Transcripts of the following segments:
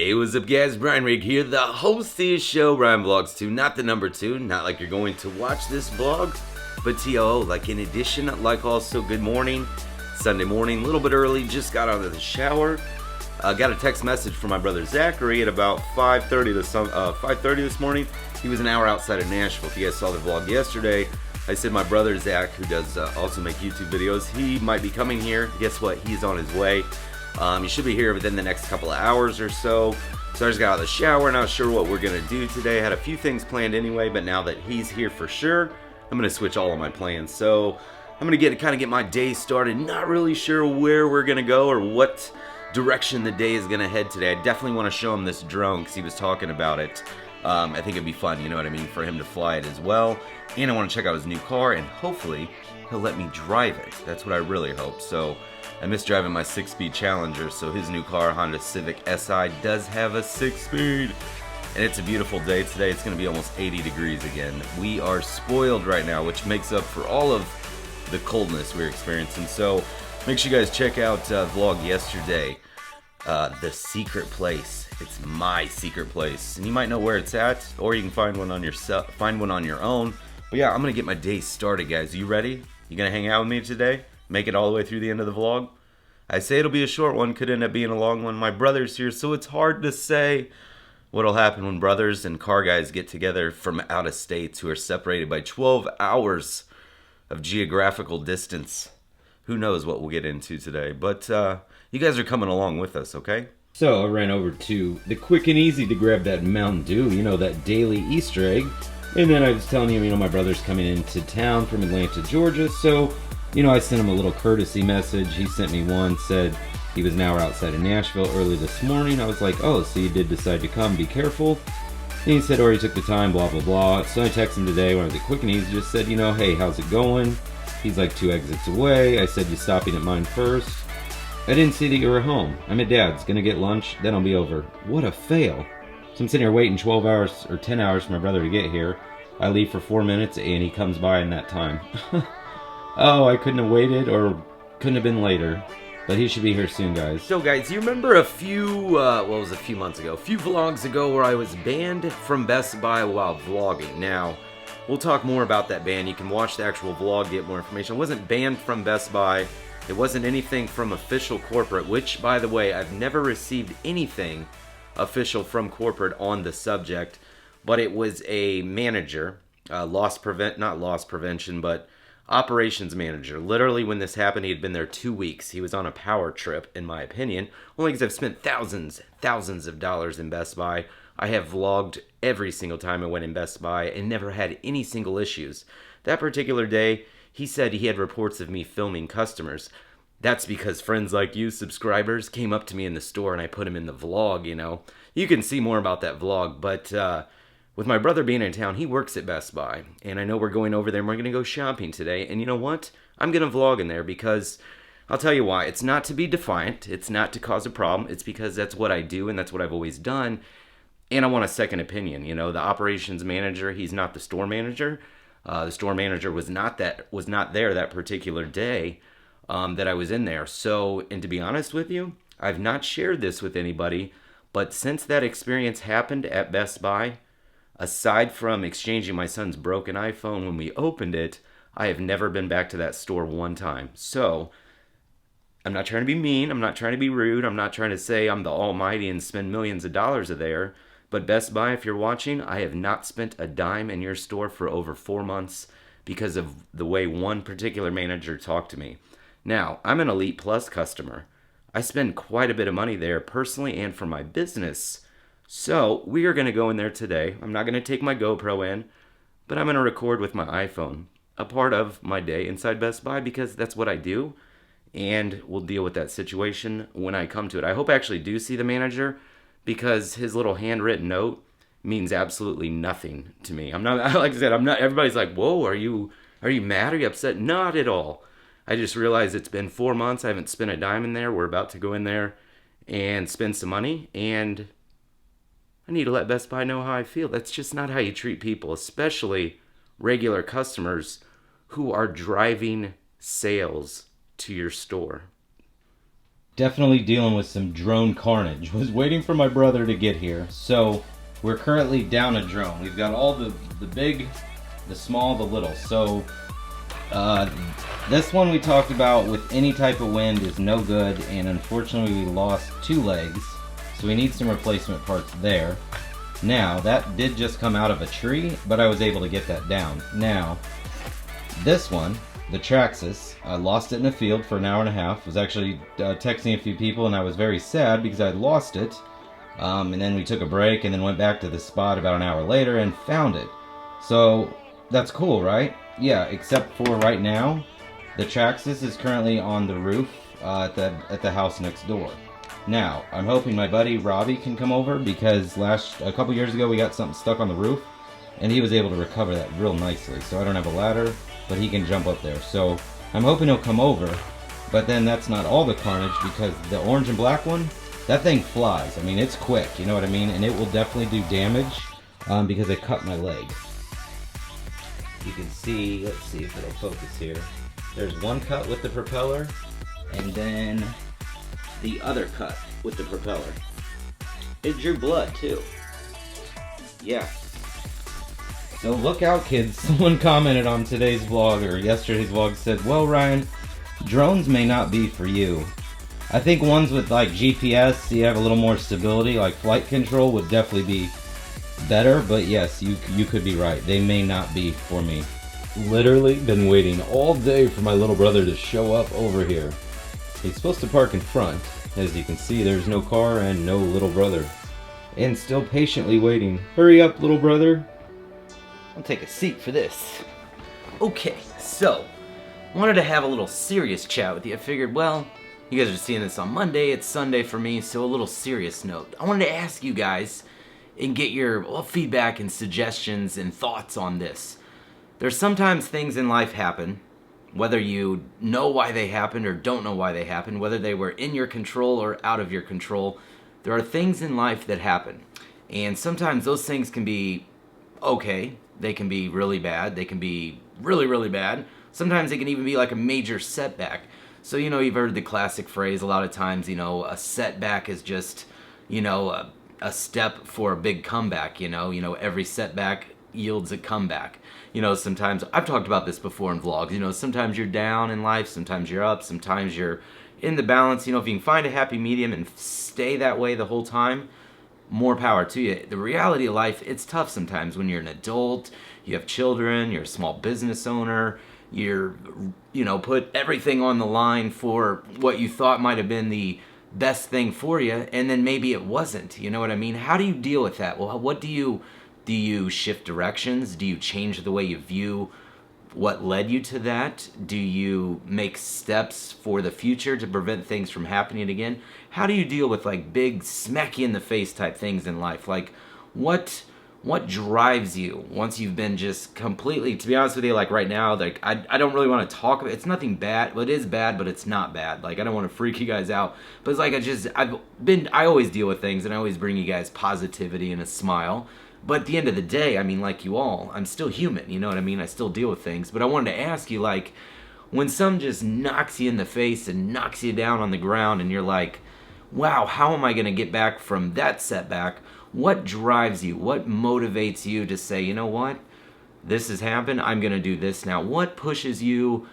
Hey, what's up guys, Brian Rig here, the host of the show, Ryan Vlogs 2, not the number 2, not like you're going to watch this vlog, but TO, like in addition, like also good morning, Sunday morning, a little bit early, just got out of the shower, got a text message from my brother Zachary at about 5:30 this morning. He was an hour outside of Nashville. If you guys saw the vlog yesterday, I said my brother Zach, who does also make YouTube videos, he might be coming here. Guess what, he's on his way. He should be here within the next couple of hours or so. So I just got out of the shower, not sure what we're gonna do today. I had a few things planned anyway, but now that he's here for sure, I'm gonna switch all of my plans. So I'm gonna kind of get my day started. Not really sure where we're gonna go or what direction the day is gonna head today. I definitely want to show him this drone because he was talking about it. I think it'd be fun, you know what I mean, for him to fly it as well. And I want to check out his new car, and hopefully he'll let me drive it. That's what I really hope. So I miss driving my 6-speed Challenger, so his new car, Honda Civic Si, does have a 6-speed. And it's a beautiful day today. It's going to be almost 80 degrees again. We are spoiled right now, which makes up for all of the coldness we're experiencing. So make sure you guys check out vlog yesterday, The Secret Place. It's my secret place, and you might know where it's at, or you can find one on your own. But yeah, I'm going to get my day started, guys. Are you ready? You going to hang out with me today? Make it all the way through the end of the vlog? I say it'll be a short one, could end up being a long one. My brother's here, so it's hard to say what'll happen when brothers and car guys get together from out of states who are separated by 12 hours of geographical distance. Who knows what we'll get into today, but you guys are coming along with us, okay? So I ran over to the Quick and Easy to grab that Mountain Dew, you know, that daily Easter egg. And then I was telling him, you know, my brother's coming into town from Atlanta, Georgia, so you know, I sent him a little courtesy message. He sent me one, said he was an hour outside of Nashville early this morning. I was like, oh, so you did decide to come, be careful. And he said, or he took the time, blah, blah, blah. So I texted him today when I was at Quick and Easy, just said, you know, hey, how's it going? He's like 2 exits away. I said, you stopping at mine first? I didn't see that you were home. I'm at Dad's, gonna get lunch, then I'll be over. What a fail. So I'm sitting here waiting 12 hours or 10 hours for my brother to get here. I leave for 4 minutes and he comes by in that time. Oh, I couldn't have waited, or couldn't have been later. But he should be here soon, guys. So, guys, you remember a few, well, it was a few months ago, a few vlogs ago where I was banned from Best Buy while vlogging. Now, we'll talk more about that ban. You can watch the actual vlog, get more information. I wasn't banned from Best Buy. It wasn't anything from official corporate, which, by the way, I've never received anything official from corporate on the subject. But it was a manager, not loss prevention, but operations manager. Literally, when this happened, he had been there 2 weeks. He was on a power trip, in my opinion, only because I've spent thousands of dollars in Best Buy. I have vlogged every single time I went in Best Buy and never had any single issues. That particular day, he said he had reports of me filming customers. That's because friends like you, subscribers, came up to me in the store and I put him in the vlog, you know. You can see more about that vlog, but with my brother being in town, he works at Best Buy, and I know we're going over there and we're going to go shopping today, and you know what? I'm going to vlog in there because, I'll tell you why, it's not to be defiant, it's not to cause a problem, it's because that's what I do and that's what I've always done, and I want a second opinion. You know, the operations manager, he's not the store manager. The store manager was not there that particular day that I was in there. So, and to be honest with you, I've not shared this with anybody, but since that experience happened at Best Buy, aside from exchanging my son's broken iPhone when we opened it, I have never been back to that store one time. So, I'm not trying to be mean, I'm not trying to be rude, I'm not trying to say I'm the almighty and spend millions of dollars there, but Best Buy, if you're watching, I have not spent a dime in your store for over 4 months because of the way one particular manager talked to me. Now, I'm an Elite Plus customer. I spend quite a bit of money there personally and for my business. So, we are going to go in there today. I'm not going to take my GoPro in, but I'm going to record with my iPhone, a part of my day inside Best Buy, because that's what I do, and we'll deal with that situation when I come to it. I hope I actually do see the manager, because his little handwritten note means absolutely nothing to me. I'm not, like I said, I'm not, everybody's like, whoa, are you mad? Are you upset? Not at all. I just realized it's been 4 months. I haven't spent a dime in there. We're about to go in there and spend some money, and I need to let Best Buy know how I feel. That's just not how you treat people, especially regular customers who are driving sales to your store. Definitely dealing with some drone carnage. Was waiting for my brother to get here. So we're currently down a drone. We've got all the big, the small, the little. So this one we talked about with any type of wind is no good, and unfortunately we lost 2 legs. So we need some replacement parts there. Now, that did just come out of a tree, but I was able to get that down. Now, this one, the Traxxas, I lost it in a field for an hour and a half. Was actually texting a few people, and I was very sad because I had lost it. And then we took a break and then went back to the spot about an hour later and found it. So, that's cool, right? Yeah, except for right now, the Traxxas is currently on the roof at the house next door. Now, I'm hoping my buddy Robbie can come over because a couple years ago we got something stuck on the roof and he was able to recover that real nicely. So I don't have a ladder, but he can jump up there. So I'm hoping he'll come over, but then that's not all the carnage because the orange and black one, that thing flies. I mean, it's quick, you know what I mean? And it will definitely do damage because I cut my leg. You can see, let's see if it'll focus here. There's one cut with the propeller and then the other cut with the propeller. It drew blood too. Yeah. So look out, kids. Someone commented on today's vlog or yesterday's vlog, said, well, Ryan, drones may not be for you. I think ones with like GPS, so you have a little more stability, like flight control would definitely be better, but yes, you could be right. They may not be for me. Literally been waiting all day for my little brother to show up over here. He's supposed to park in front. As you can see, there's no car and no little brother. And still patiently waiting. Hurry up, little brother. I'll take a seat for this. Okay, so, wanted to have a little serious chat with you. I figured, well, you guys are seeing this on Monday, it's Sunday for me, so a little serious note. I wanted to ask you guys and get your feedback and suggestions and thoughts on this. There's sometimes things in life happen, whether you know why they happened or don't know why they happened, whether they were in your control or out of your control, there are things in life that happen. And sometimes those things can be okay, they can be really bad, they can be really, really bad. Sometimes they can even be like a major setback. So, you've heard the classic phrase a lot of times, a setback is just, a step for a big comeback, every setback yields a comeback. Sometimes, I've talked about this before in vlogs, sometimes you're down in life, sometimes you're up, sometimes you're in the balance. If you can find a happy medium and stay that way the whole time, more power to you. The reality of life, it's tough sometimes when you're an adult, you have children, you're a small business owner, you're, put everything on the line for what you thought might have been the best thing for you, and then maybe it wasn't, you know what I mean? How do you deal with that? Well, what do you shift directions? Do you change the way you view what led you to that? Do you make steps for the future to prevent things from happening again? How do you deal with like big smack you in the face type things in life? Like what drives you once you've been just completely, to be honest with you, like right now, like I don't really want to talk about it. It's nothing bad. Well, it is bad, but it's not bad. Like I don't want to freak you guys out, but it's like I always deal with things and I always bring you guys positivity and a smile. But at the end of the day, I mean, like you all, I'm still human, you know what I mean? I still deal with things. But I wanted to ask you, like, when some just knocks you in the face and knocks you down on the ground and you're like, wow, how am I going to get back from that setback? What drives you? What motivates you to say, you know what? This has happened. I'm going to do this now. What pushes you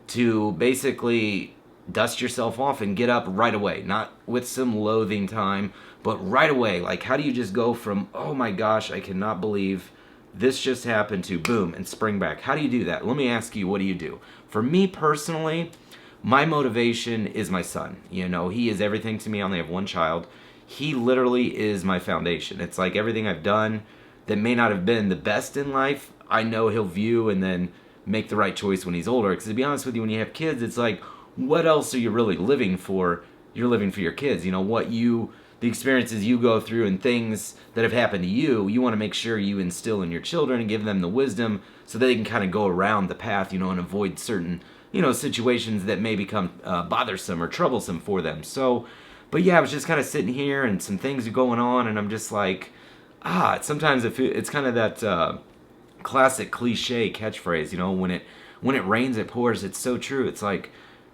to basically dust yourself off and get up right away? Not with some loathing time, but right away. Like, how do you just go from, oh my gosh, I cannot believe this just happened, to boom, and spring back? How do you do that? Let me ask you, what do you do? For me personally, my motivation is my son. He is everything to me. I only have one child. He literally is my foundation. It's like everything I've done that may not have been the best in life, I know he'll view and then make the right choice when he's older. Because to be honest with you, when you have kids, it's like, what else are you really living for? You're living for your kids. The experiences you go through and things that have happened to you want to make sure you instill in your children and give them the wisdom so that they can kind of go around the path, and avoid certain, situations that may become bothersome or troublesome for them. So, but yeah, I was just kind of sitting here and some things are going on and I'm just like, sometimes it's kind of that classic cliche catchphrase, when it rains, it pours. It's so true. It's like,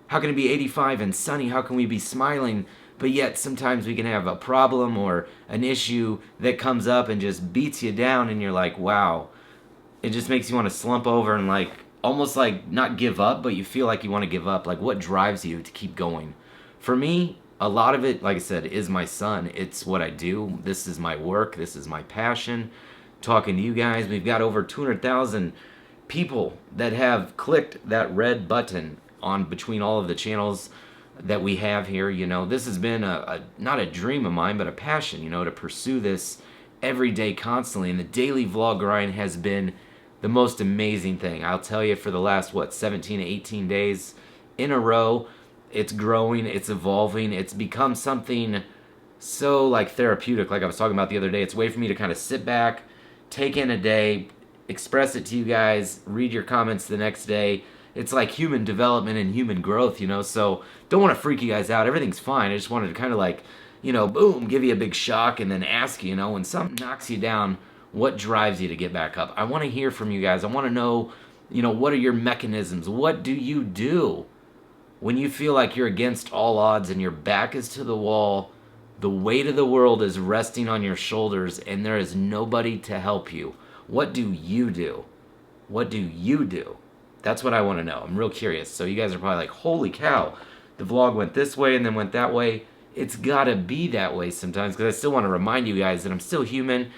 how can it be 85 and sunny? How can we be smiling? But yet sometimes we can have a problem or an issue that comes up and just beats you down, and you're like, wow. It just makes you want to slump over and like almost like not give up, but you feel like you want to give up. Like, what drives you to keep going? For me, a lot of it, like I said, is my son. It's what I do. This is my work. This is my passion. Talking to you guys. We've got over 200,000 people that have clicked that red button on between all of the channels that we have here. You know, this has been a not a dream of mine, but a passion, you know, to pursue this every day constantly. And the daily vlog grind has been the most amazing thing. I'll tell you, for the last, 17 to 18 days in a row, it's growing, it's evolving, it's become something so like therapeutic, like I was talking about the other day. It's a way for me to kind of sit back, take in a day, express it to you guys, read your comments the next day. It's like human development and human growth, you know, so don't want to freak you guys out. Everything's fine. I just wanted to kind of like, you know, boom, give you a big shock and then ask you, you know, when something knocks you down, what drives you to get back up? I want to hear from you guys. I want to know, you know, what are your mechanisms? What do you do when you feel like you're against all odds and your back is to the wall, the weight of the world is resting on your shoulders, and there is nobody to help you? What do you do? What do you do? That's what I want to know. I'm real curious. So you guys are probably like, holy cow, the vlog went this way and then went that way. It's got to be that way sometimes, because I still want to remind you guys that I'm still human.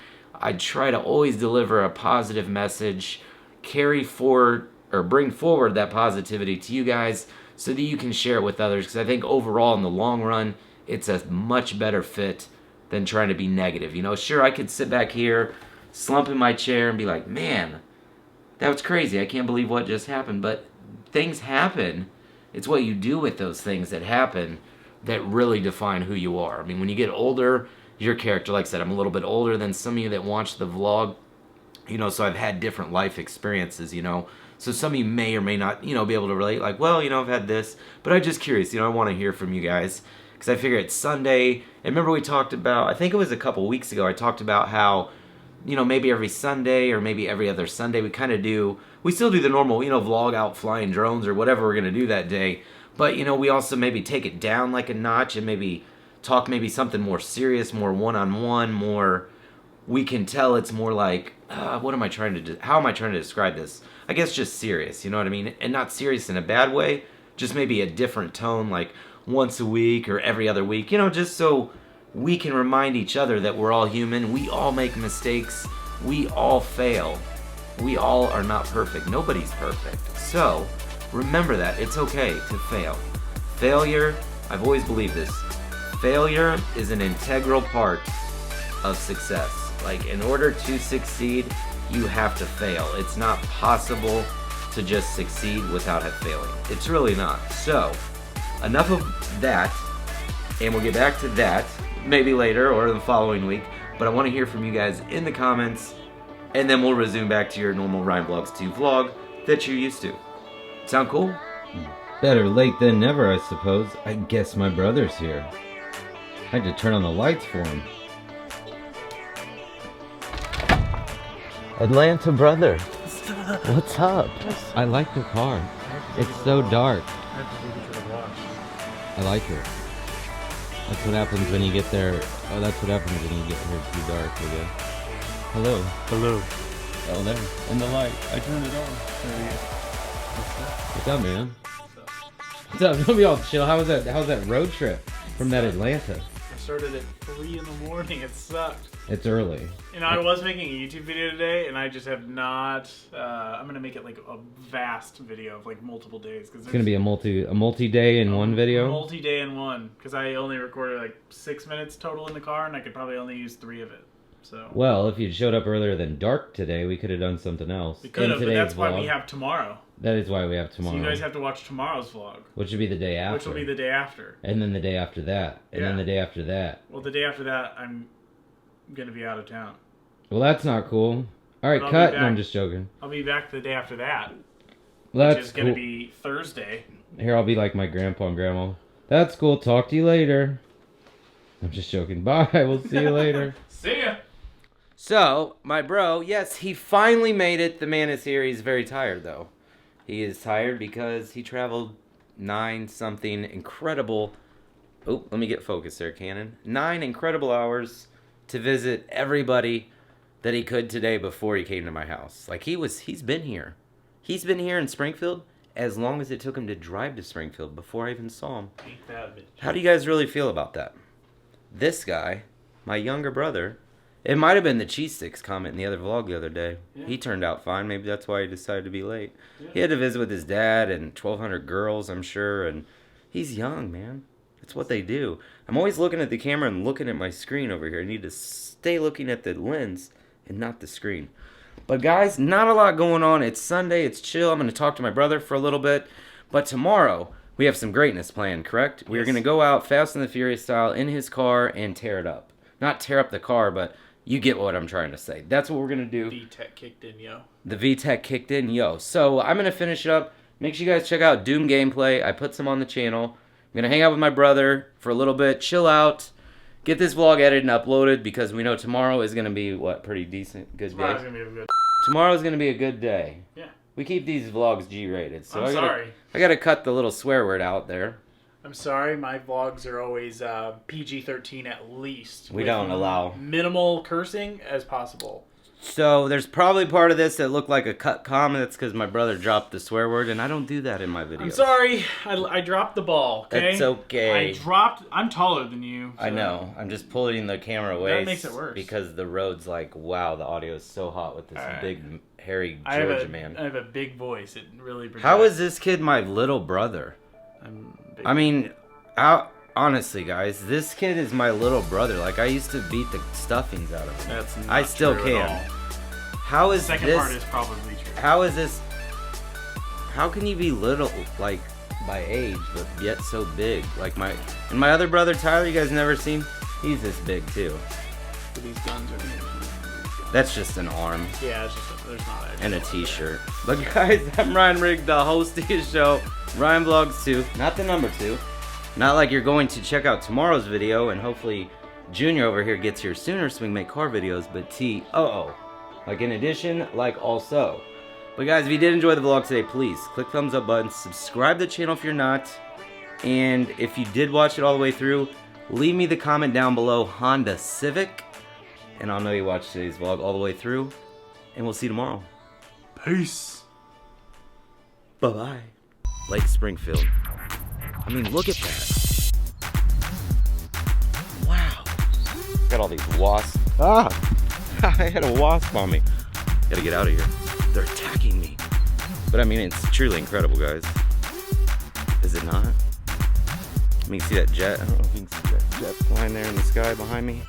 I try to always deliver a positive message, carry forward or bring forward that positivity to you guys so that you can share it with others, because I think overall in the long run, it's a much better fit than trying to be negative. You know, sure, I could sit back here, slump in my chair and be like, man, that was crazy. I can't believe what just happened. But things happen. It's what you do with those things that happen that really define who you are. I mean, when you get older, your character, like I said, I'm a little bit older than some of you that watch the vlog, you know, so I've had different life experiences, you know. So some of you may or may not, you know, be able to relate, like, well, you know, I've had this. But I'm just curious, you know, I want to hear from you guys, because I figure it's Sunday. And remember we talked about, I think it was a couple weeks ago, I talked about how, you know, maybe every Sunday or maybe every other Sunday we kind of do, we still do the normal, you know, vlog out flying drones or whatever we're going to do that day. But, you know, we also maybe take it down like a notch and maybe talk maybe something more serious, more one-on-one, more, we can tell it's more like, what am I trying to do? How am I trying to describe this? I guess just serious, you know what I mean? And not serious in a bad way, just maybe a different tone, like once a week or every other week, you know, just so we can remind each other that we're all human. We all make mistakes. We all fail. We all are not perfect. Nobody's perfect. So remember that. It's okay to fail. Failure, I've always believed this. Failure is an integral part of success. Like, in order to succeed, you have to fail. It's not possible to just succeed without failing. It's really not. So, enough of that, and we'll get back to that maybe later or the following week. But I want to hear from you guys in the comments, and then we'll resume back to your normal Ryan Vlogs 2 vlog that you're used to. Sound cool? Better late than never, I suppose. I guess my brother's here. I had to turn on the lights for him. Atlanta brother, what's up? I like the car. It's so dark. I like it. That's what happens when you get there. Oh, that's what happens when you get here too dark, I guess. Hello. Hello. Oh, there. In the light. I turned it on. What's up, man? What's up? Don't be all chill. How's that road trip from that Atlanta? I started at 3 in the morning. It sucked. It's early. And I was making a YouTube video today, and I just have not. I'm gonna make it like a vast video of like multiple days, because It's gonna be a multi-day in one video. Multi-day in one, because I only recorded like 6 minutes total in the car, and I could probably only use 3 of it. So. Well, if you'd showed up earlier than dark today, we could have done something else. We could have, but that's why we have tomorrow. That is why we have tomorrow. So you guys have to watch tomorrow's vlog. Which will be the day after. Which will be the day after. And then the day after that. And then the day after that. Well, the day after that, I'm gonna be out of town. Well, that's not cool. Alright, cut. No, I'm just joking. I'll be back the day after that. Well, which is gonna be Thursday. Here, I'll be like my grandpa and grandma. That's cool. Talk to you later. I'm just joking. Bye. We'll see you later. See ya. So, my bro, yes, he finally made it. The man is here. He's very tired, though. He is tired because he traveled 9 something incredible. Oh, let me get focused there, Cannon. 9 incredible hours to visit everybody that he could today before he came to my house. Like he's been here. He's been here in Springfield as long as it took him to drive to Springfield before I even saw him. Ain't that bitch. How do you guys really feel about that? This guy, my younger brother, it might have been the cheese sticks comment in the other vlog the other day. Yeah. He turned out fine. Maybe that's why he decided to be late. Yeah. He had to visit with his dad and 1,200 girls, I'm sure. And he's young, man. That's what they do. I'm always looking at the camera and looking at my screen over here. I need to stay looking at the lens and not the screen. But guys, not a lot going on. It's Sunday. It's chill. I'm going to talk to my brother for a little bit. But tomorrow, we have some greatness planned, correct? We're going to go out Fast and the Furious style in his car and tear it up. Not tear up the car, but you get what I'm trying to say. That's what we're going to do. VTech kicked in, yo. The VTech kicked in, yo. So I'm going to finish it up. Make sure you guys check out Doom Gameplay. I put some on the channel. I'm going to hang out with my brother for a little bit, chill out, get this vlog edited and uploaded because we know tomorrow is going to be, what, pretty decent, good day? Tomorrow's gonna be a good. Tomorrow's going to be a good day. Yeah. We keep these vlogs G-rated, so I'm sorry. I got to cut the little swear word out there. I'm sorry. My vlogs are always PG-13 at least. We with don't allow minimal cursing as possible. So there's probably part of this that looked like a cut comment. That's because my brother dropped the swear word, and I don't do that in my videos. I'm sorry. I dropped the ball. Okay. That's okay. I'm taller than you. So I know. I'm just pulling the camera away. That makes it worse. Because the road's like, wow, the audio is so hot with this Alright. big, hairy I have Georgia a, man. I have a big voice. It really. Projects. How is this kid my little brother? I'm big. I mean, honestly, guys, this kid is my little brother. Like, I used to beat the stuffings out of him. That's not I still true can. at all. How is The second this? part is probably true. How is this? How can you be little, like, by age, but yet so big? Like my other brother Tyler, you guys never seen? He's this big too. So these guns are. That's just an arm Yeah, it's just there's not. Actually and a t-shirt. But guys, I'm Ryan Rigg, the host of his show, Ryan Vlogs 2, not the number 2. Not like you're going to check out tomorrow's video, and hopefully Junior over here gets here sooner so we can make car videos, but T-O-O. Like in addition, like also. But guys, if you did enjoy the vlog today, please click thumbs up button, subscribe to the channel if you're not, and if you did watch it all the way through, leave me the comment down below, Honda Civic, and I'll know you watched today's vlog all the way through, and we'll see you tomorrow. Peace. Bye-bye. Lake Springfield. I mean, look at that. Wow. Got all these wasps. Ah! I had a wasp on me. Gotta get out of here. They're attacking me. But I mean, it's truly incredible, guys. Is it not? I mean, see that jet? I don't know if you can see that jet flying there in the sky behind me.